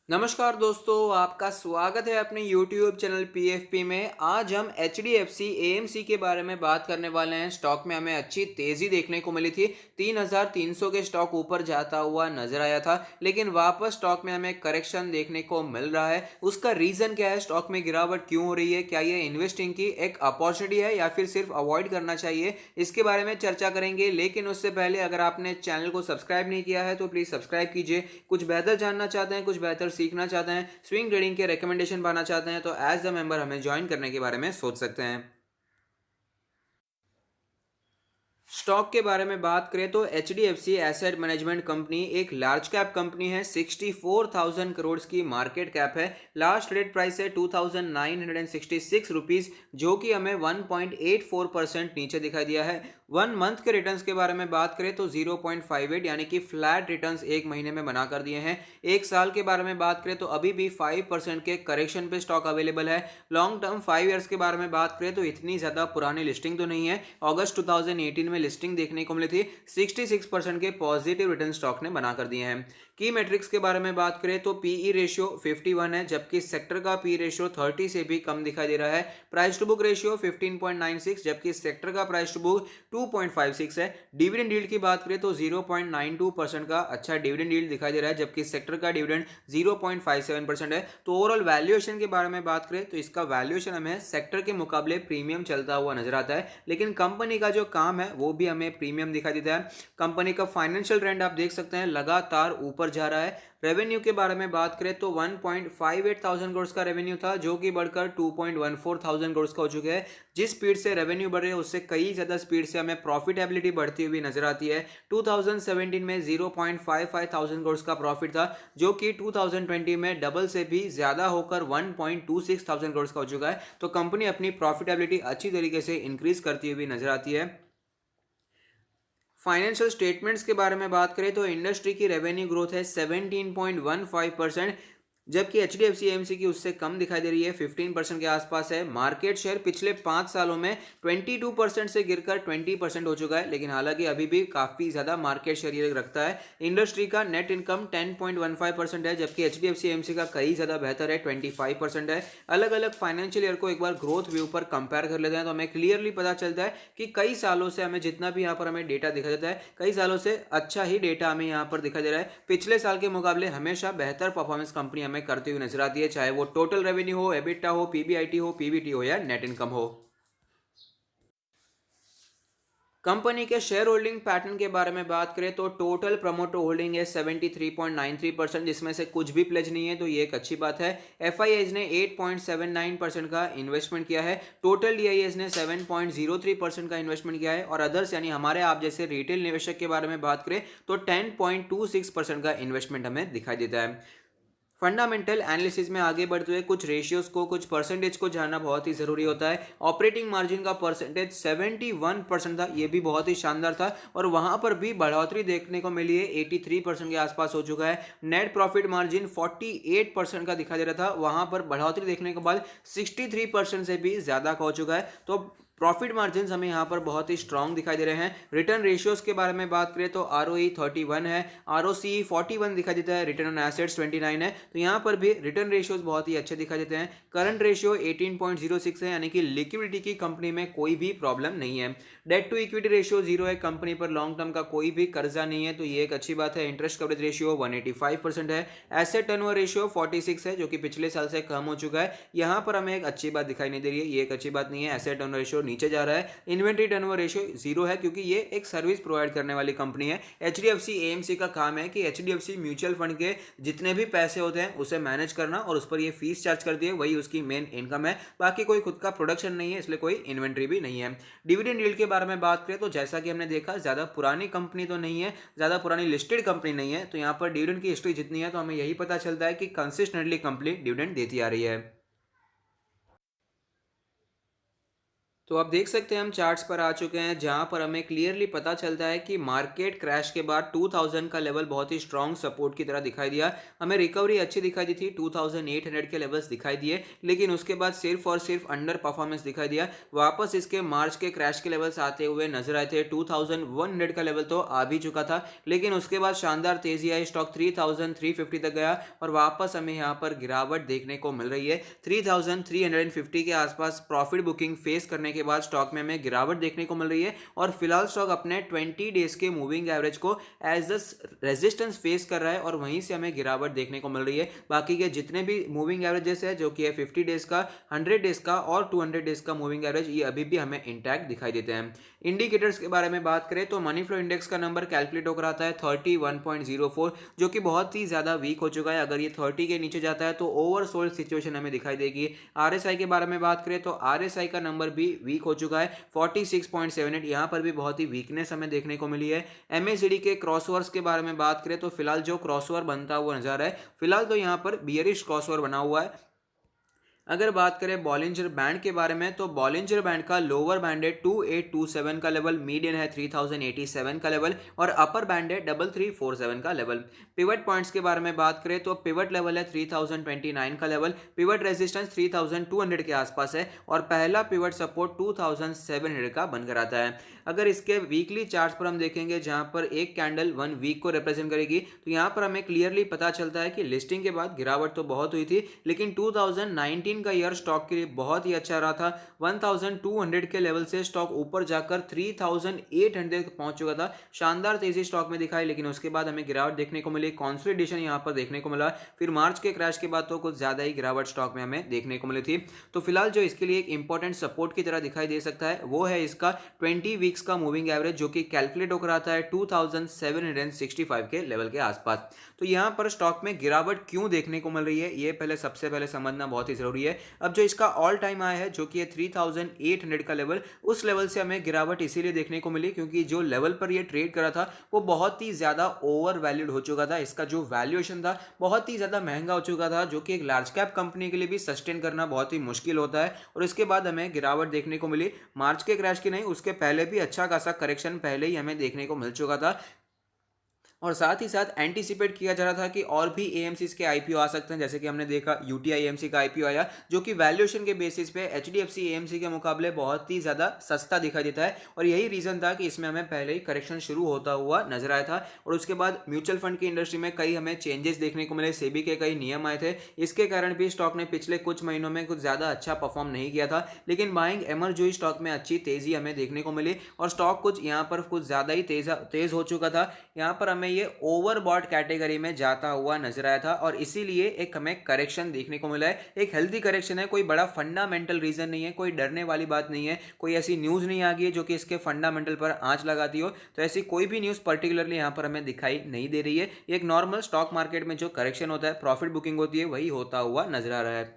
नमस्कार दोस्तों, आपका स्वागत है अपने YouTube चैनल PFP में। आज हम HDFC AMC के बारे में बात करने वाले हैं। स्टॉक में हमें अच्छी तेज़ी देखने को मिली थी। 3,300 के स्टॉक ऊपर जाता हुआ नजर आया था, लेकिन वापस स्टॉक में हमें करेक्शन देखने को मिल रहा है। उसका रीज़न क्या है? स्टॉक में गिरावट क्यों हो रही है? क्या ये इन्वेस्टिंग की एक अपॉर्चुनिटी है या फिर सिर्फ अवॉइड करना चाहिए? इसके बारे में चर्चा करेंगे। लेकिन उससे पहले अगर आपने चैनल को सब्सक्राइब नहीं किया है तो प्लीज़ सब्सक्राइब कीजिए। कुछ बेहतर जानना चाहते हैं, कुछ बेहतर सीखना चाहते हैं, स्विंग ट्रेडिंग के रिकमेंडेशन पाना चाहते हैं तो एज अ मेंबर हमें ज्वाइन करने के बारे में सोच सकते हैं। स्टॉक के बारे में बात करें तो H D F C asset management company एक लार्ज कैप कंपनी है। 64,000 करोड़ की मार्केट कैप है। लास्ट ट्रेड प्राइस है 2,966 रुपीज, जो कि हमें 1.84% नीचे दिखाई दिया है। 1 मंथ के रिटर्न्स के बारे में बात करें तो 0.58 यानी कि फ्लैट रिटर्न्स एक महीने में बना कर दिए हैं। एक साल के बारे में बात करें तो अभी भी 5% के करेक्शन पे स्टॉक अवेलेबल है। लॉन्ग टर्म 5 ईयर्स के बारे में बात करें तो इतनी ज्यादा पुरानी लिस्टिंग तो नहीं है। अगस्त 2018 में लिस्टिंग देखने को मिली थी। 66% के पॉजिटिव रिटर्न स्टॉक ने बना कर दिए हैं। की मैट्रिक्स के बारे में बात करें तो पीई रेशियो 51 है, जबकि सेक्टर का पी रेशियो 30 से भी कम दिखाई दे रहा है। प्राइस टू बुक रेशियो 15.96, जबकि सेक्टर का प्राइस टू बुक 2.56 है। डिविडेंड यील्ड की बात करें तो 0.92% का अच्छा डिविडेंड यील्ड दिखाई दे रहा है, जबकि सेक्टर का डिविडेंड 0.57% है। तो ओवरऑल वैल्यूएशन के बारे में बात करें तो इसका वैल्यूएशन हमें सेक्टर के मुकाबले प्रीमियम चलता हुआ नजर आता है, लेकिन कंपनी का जो काम है वो भी हमें प्रीमियम दिखाई देता है। कंपनी का फाइनेंशियल ट्रेंड आप देख सकते हैं, लगातार ऊपर जा रहा है। रेवेन्यू के बारे में बात करें तो 1.58 थाउजेंड करोड़ का रेवेन्यू था, जो कि बढ़कर 2.14 थाउजेंड करोड़ का हो चुका है। जिस स्पीड से रेवेन्यू बढ़ रही है उससे कई ज्यादा स्पीड से हमें प्रॉफिटेबिलिटी बढ़ती हुई नजर आती है। 2017 में 0.55 थाउजेंड करोड़ का प्रॉफिट था, जो कि 2020 में डबल से भी ज्यादा होकर 1.26 थाउजेंड करोड़ का हो चुका है। तो कंपनी अपनी प्रॉफिटेबिलिटी अच्छी तरीके से इंक्रीज करती हुई नजर आती है। फाइनेंशियल स्टेटमेंट्स के बारे में बात करें तो इंडस्ट्री की रेवेन्यू ग्रोथ है 17.15%, जबकि H D F C MC की उससे कम दिखाई दे रही है, 15% के आसपास है। मार्केट शेयर पिछले 5 सालों में 22% से गिरकर 20% हो चुका है, लेकिन हालांकि अभी भी काफी ज्यादा मार्केट शेयर ये रखता है। इंडस्ट्री का नेट इनकम 10.15% है, जबकि H D F C MC का कई ज्यादा बेहतर है, 25% है। अलग अलग फाइनेंशियल ईयर को एक बार ग्रोथ व्यू पर कंपेयर कर लेते हैं तो हमें क्लियरली पता चलता है कि कई सालों से हमें जितना भी यहाँ पर हमें डेटा दिखा देता है, कई सालों से अच्छा ही डेटा हमें यहाँ पर दिखा दे रहा है। पिछले साल के मुकाबले हमेशा बेहतर परफॉर्मेंस कंपनी हमें करती हुई नजर आती है, चाहे वो टोटल रेवेन्यू हो, एबिटा हो, पीबीआईटी हो, पीबीटी हो या नेट इनकम हो। कंपनी के शेयर होल्डिंग पैटर्न के बारे में बात करें तो टोटल प्रमोटर होल्डिंग है 73.93%, जिसमें से कुछ भी प्लेज नहीं है, तो ये एक अच्छी बात है। एफ ने 8.79% का इन्वेस्टमेंट किया है। टोटल डीआईएस ने 7.03% का इन्वेस्टमेंट किया है, और अदर्स यानी हमारे आप जैसे रिटेल निवेशक के बारे में बात करें तो 10.26% का इन्वेस्टमेंट हमें दिखाई देता है। फंडामेंटल एनालिसिस में आगे बढ़ते हुए कुछ रेशियोज को, कुछ परसेंटेज को जानना बहुत ही जरूरी होता है। ऑपरेटिंग मार्जिन का परसेंटेज 71% था, यह भी बहुत ही शानदार था, और वहां पर भी बढ़ोतरी देखने को मिली है, 83% के आसपास हो चुका है। नेट प्रॉफिट मार्जिन 48% का दिखाई दे रहा था, वहां पर बढ़ोतरी देखने के बाद 63% से भी ज्यादा का हो चुका है। तो प्रॉफिट मार्जिन हमें यहाँ पर बहुत ही स्ट्रांग दिखाई दे रहे हैं। रिटर्न रेशियोज के बारे में बात करें तो आरओई 31 है, आरओसी 41 दिखाई देता है, रिटर्न ऑन एसेट्स 29 है, तो यहाँ पर भी रिटर्न रेशियोज बहुत ही अच्छे दिखाई देते हैं। करंट रेशियो 18.06 है, यानी कि लिक्विडिटी की कंपनी में कोई भी प्रॉब्लम नहीं है। डेट टू इक्विटी रेशियो 0 है, कंपनी पर लॉन्ग टर्म का कोई भी कर्जा नहीं है, तो ये एक अच्छी बात है। इंटरेस्ट कवरेज रेशियो 185% है। एसेट टर्नओवर रेशियो 46 है, जो कि पिछले साल से कम हो चुका है। यहाँ पर हमें एक अच्छी बात दिखाई नहीं दे रही है, ये एक अच्छी बात नहीं है। एसेट टर्नओवर रेशियो नीचे जा रहा है। इन्वेंट्री टर्नओवर रेशियो 0 है, क्योंकि ये एक सर्विस प्रोवाइड करने वाली कंपनी है। एचडीएफसी एएमसी का काम है कि एचडीएफसी म्यूचुअल फंड के जितने भी पैसे होते हैं उसे मैनेज करना, और उस पर ये फीस चार्ज करती है, वही उसकी मेन इनकम है। बाकी कोई खुद का प्रोडक्शन नहीं है, इसलिए कोई इन्वेंट्री भी नहीं है। डिविडेंड यील्ड के बारे में बात करें तो जैसा कि हमने देखा, ज्यादा पुरानी कंपनी तो नहीं है, ज्यादा पुरानी लिस्टेड कंपनी नहीं है, तो यहाँ पर डिविडेंड की हिस्ट्री जितनी है तो हमें यही पता चलता है कि कंसिस्टेंटली कंपनी डिविडेंड देती आ रही है। तो आप देख सकते हैं हम चार्ट्स पर आ चुके हैं जहां पर हमें क्लियरली पता चलता है कि मार्केट क्रैश के बाद 2000 का लेवल बहुत ही स्ट्रांग सपोर्ट की तरह दिखाई दिया। हमें रिकवरी अच्छी दिखाई दी थी, 2800 के लेवल्स दिखाई दिए, लेकिन उसके बाद सिर्फ और सिर्फ अंडर परफॉर्मेंस दिखाई दिया। वापस इसके मार्च के क्रैश के लेवल्स आते हुए नजर आए थे। 2100 का लेवल तो आ भी चुका था, लेकिन उसके बाद शानदार तेजी आई, स्टॉक 3350 तक गया और वापस हमें यहाँ पर गिरावट देखने को मिल रही है। 3350 के आसपास प्रॉफिट बुकिंग फेस करने के बाद स्टॉक में हमें गिरावट देखने को मिल रही है और फिलहाल स्टॉक अपने 20 डेज के मूविंग एवरेज को एज द रेजिस्टेंस फेस कर रहा है और वहीं से हमें गिरावट देखने को मिल रही है। बाकी के जितने भी मूविंग एवरेजेस है, जो कि है 50 डेज का, 100 डेज का और 200 डेज का मूविंग एवरेज, ये अभी भी हमें इंटैक्ट दिखाई देते हैं। इंडिकेटर्स के बारे में बात करें तो मनी फ्लो इंडेक्स का नंबर कैलकुलेट होकर आता है 31.04, जो कि बहुत ही ज्यादा वीक हो चुका है। अगर ये 30 के नीचे जाता है तो ओवरसोल्ड सिचुएशन हमें दिखाई देगी। आरएसआई के बारे में बात करें तो आरएसआई का नंबर भी वीक हो चुका है, 46.78, यहाँ पर भी बहुत ही वीकनेस हमें देखने को मिली है। एमएसीडी के क्रॉसओवर्स के बारे में बात करें तो फिलहाल जो क्रॉसओवर बनता हुआ नजर आ रहा है, फिलहाल तो यहाँ पर बियरिश क्रॉसओवर बना हुआ है। अगर बात करें बॉलिंजर बैंड के बारे में तो बॉलिंजर बैंड का लोअर बैंड है 2827 का लेवल, मीडियन है 3087 का लेवल और अपर बैंड है 3347 का लेवल। पिवट पॉइंट्स के बारे में बात करें तो पिवट लेवल है 3029 का लेवल, पिवट रेजिस्टेंस 3200 के आसपास है और पहला पिवट सपोर्ट 2700 का बनकर आता है। अगर इसके वीकली चार्ट पर हम देखेंगे जहां पर एक कैंडल 1 वीक को रिप्रेजेंट करेगी, तो यहां पर हमें क्लियरली पता चलता है कि लिस्टिंग के बाद गिरावट तो बहुत हुई थी, लेकिन 2019 का ईयर स्टॉक के लिए बहुत ही अच्छा रहा था। 1200 के लेवल से स्टॉक ऊपर जाकर 3800 तक पहुंच चुका था। शानदार तेजी स्टॉक में दिखाई, लेकिन उसके बाद हमें गिरावट देखने को मिली, कंसोलिडेशन यहां पर देखने को मिला। फिर मार्च के क्रैश के बाद तो कुछ ज्यादा ही गिरावट स्टॉक में हमें देखने को मिली थी। तो फिलहाल जो इसके लिए एक इंपॉर्टेंट सपोर्ट की तरह दिखाई दे सकता है वो है इसका 20 वीक्स का मूविंग एवरेज, जो कि कैलकुलेट होकर आता है 2765 के लेवल के आसपास। तो यहां पर स्टॉक में गिरावट क्यों देखने को मिल रही है, ये सबसे पहले समझना बहुत ही जरूरी है। अब जो इसका ऑल टाइम हाई है, जो कि 3800 का लेवल, उस लेवल से हमें गिरावट इसीलिए देखने को मिली क्योंकि जो लेवल पर ये ट्रेड करा था वो बहुत ही ज्यादा ओवर वैल्यूड हो चुका था। इसका जो वैल्यूएशन था बहुत ही ज्यादा महंगा हो चुका था, जो कि एक लार्ज कैप कंपनी के लिए भी सस्टेन करना बहुत ही मुश्किल होता है। और इसके बाद हमें गिरावट देखने को मिली, मार्च के क्रैश की नहीं, उसके पहले भी अच्छा खासा करेक्शन पहले ही हमें देखने को मिल चुका था। और साथ ही साथ एंटीसिपेट किया जा रहा था कि और भी एएमसीज के आईपीओ आ सकते हैं, जैसे कि हमने देखा यूटीआई एएमसी का आईपीओ आया, जो कि वैल्यूएशन के बेसिस पे एचडीएफसी एएमसी के मुकाबले बहुत ही ज़्यादा सस्ता दिखाई देता है। और यही रीज़न था कि इसमें हमें पहले ही करेक्शन शुरू होता हुआ नजर आया था। और उसके बाद म्यूचुअल फंड की इंडस्ट्री में कई हमें चेंजेस देखने को मिले, सेबी के कई नियम आए थे, इसके कारण भी स्टॉक ने पिछले कुछ महीनों में कुछ ज़्यादा अच्छा परफॉर्म नहीं किया था। लेकिन बाइंग एमर्ज हुई, स्टॉक में अच्छी तेज़ी हमें देखने को मिली और स्टॉक कुछ यहाँ पर कुछ ज़्यादा ही तेज़ हो चुका था। यहाँ पर हमें ये ओवर बॉट कैटेगरी में जाता हुआ नजर आया था और इसीलिए एक हमें करेक्शन देखने को मिला है। एक हेल्दी करेक्शन है, कोई बड़ा फंडामेंटल रीजन नहीं है, कोई डरने वाली बात नहीं है, कोई ऐसी न्यूज नहीं आ गई है जो कि इसके फंडामेंटल पर आंच लगाती हो। तो ऐसी कोई भी न्यूज पर्टिकुलरली यहां पर हमें दिखाई नहीं दे रही है। एक नॉर्मल स्टॉक मार्केट में जो करेक्शन होता है, प्रॉफिट बुकिंग होती है, वही होता हुआ नजर आ रहा है।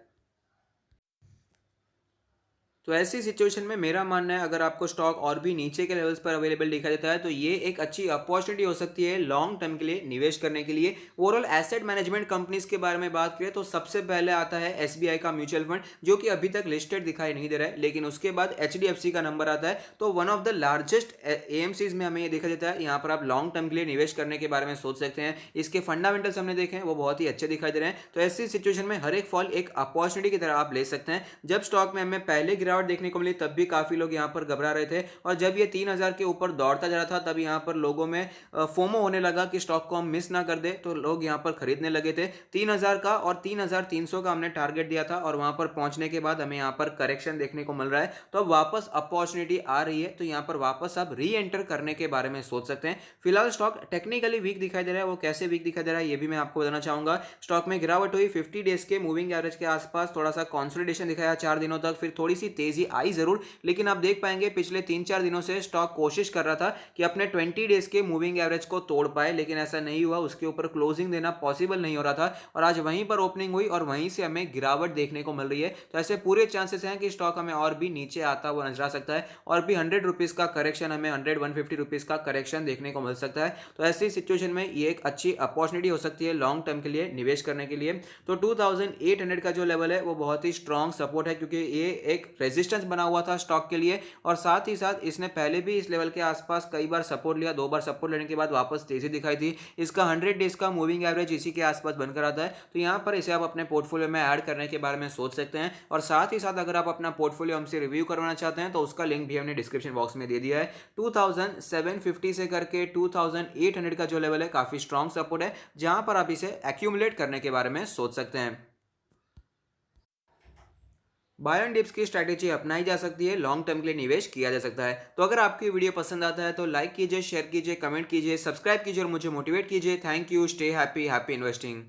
तो ऐसी सिचुएशन में मेरा मानना है, अगर आपको स्टॉक और भी नीचे के लेवल्स पर अवेलेबल दिखाई देता है तो ये एक अच्छी अपॉर्चुनिटी हो सकती है लॉन्ग टर्म के लिए निवेश करने के लिए। ओवरऑल एसेट मैनेजमेंट कंपनीज के बारे में बात करें तो सबसे पहले आता है एसबीआई का म्यूचुअल फंड, जो कि अभी तक लिस्टेड दिखाई नहीं दे रहा है, लेकिन उसके बाद एचडीएफसी का नंबर आता है। तो one of the largest AMCs में हमें ये देखा देता है, यहाँ पर आप लॉन्ग टर्म के लिए निवेश करने के बारे में सोच सकते हैं। इसके फंडामेंटल्स हमने देखे हैं, वो बहुत ही अच्छे दिखाई दे रहे हैं। तो ऐसी सिचुएशन में हर एक फॉल एक अपॉर्चुनिटी की तरह आप ले सकते हैं। जब स्टॉक में हमें पहले गिरावट देखने को मिली तब भी काफी लोग यहां पर घबरा रहे थे, और जब ये 3000 के ऊपर दौड़ता जा रहा था तब यहां पर लोगों में फोमो होने लगा कि स्टॉक को हम मिस ना कर दे, तो लोग यहां पर खरीदने लगे थे। 3000 का और 3300 का हमने टारगेट दिया था और वहां पर पहुंचने के बाद हमें यहां पर करेक्शन देखने को मिल रहा है। तो अब वापस अपॉर्चुनिटी आ रही है, तो यहां पर वापस आप री एंटर करने के बारे में सोच सकते हैं। फिलहाल स्टॉक टेक्निकली वीक दिखाई दे रहा है, वो कैसे वीक दिखाई दे रहा है ये भी मैं आपको बताना चाहूंगा। स्टॉक में गिरावट हुई, 50 डेज के मूविंग एवरेज के आसपास थोड़ा सा कंसोलिडेशन दिखाया 4 दिनों तक, फिर थोड़ी सी तेजी आई जरूर, लेकिन आप देख पाएंगे पिछले 3-4 दिनों से स्टॉक कोशिश कर रहा था कि अपने 20 डेज के मूविंग एवरेज को तोड़ पाए, लेकिन ऐसा नहीं हुआ, उसके ऊपर क्लोजिंग देना पॉसिबल नहीं हो रहा था और आज वहीं पर ओपनिंग हुई और वहीं से हमें गिरावट देखने को मिल रही है। तो ऐसे पूरे चांसेस हैं कि स्टॉक हमें और भी नीचे आता हुआ नजर आ सकता है और भी 100 रुपीज का करेक्शन, हमें 100-150 रुपीज का करेक्शन देखने को मिल सकता है। तो ऐसी सिचुएशन में ये एक अच्छी अपॉर्चुनिटी हो सकती है लॉन्ग टर्म के लिए निवेश करने के लिए। तो 2800 का जो लेवल है वो बहुत ही स्ट्रॉन्ग सपोर्ट है, क्योंकि ये एक रेजिस्टेंस बना हुआ था स्टॉक के लिए, और साथ ही साथ इसने पहले भी इस लेवल के आसपास कई बार सपोर्ट लिया, 2 बार सपोर्ट लेने के बाद वापस तेजी दिखाई थी। इसका 100 डेज का मूविंग एवरेज इसी के आसपास बनकर आता है, तो यहाँ पर इसे आप अपने पोर्टफोलियो में ऐड करने के बारे में सोच सकते हैं। और साथ ही साथ अगर आप अपना पोर्टफोलियो हमसे रिव्यू करवाना चाहते हैं तो उसका लिंक भी हमने डिस्क्रिप्शन बॉक्स में दे दिया है। 2750 से करके 2800 का जो लेवल है काफी स्ट्रॉन्ग सपोर्ट है, जहां पर आप इसे एक्यूमुलेट करने के बारे में सोच सकते हैं। बाय एंड डिप्स की स्ट्रैटेजी अपनाई जा सकती है, लॉन्ग टर्म के लिए निवेश किया जा सकता है। तो अगर आपकी वीडियो पसंद आता है तो लाइक कीजिए, शेयर कीजिए, कमेंट कीजिए, सब्सक्राइब कीजिए और मुझे मोटिवेट कीजिए। Thank you, stay happy, happy investing.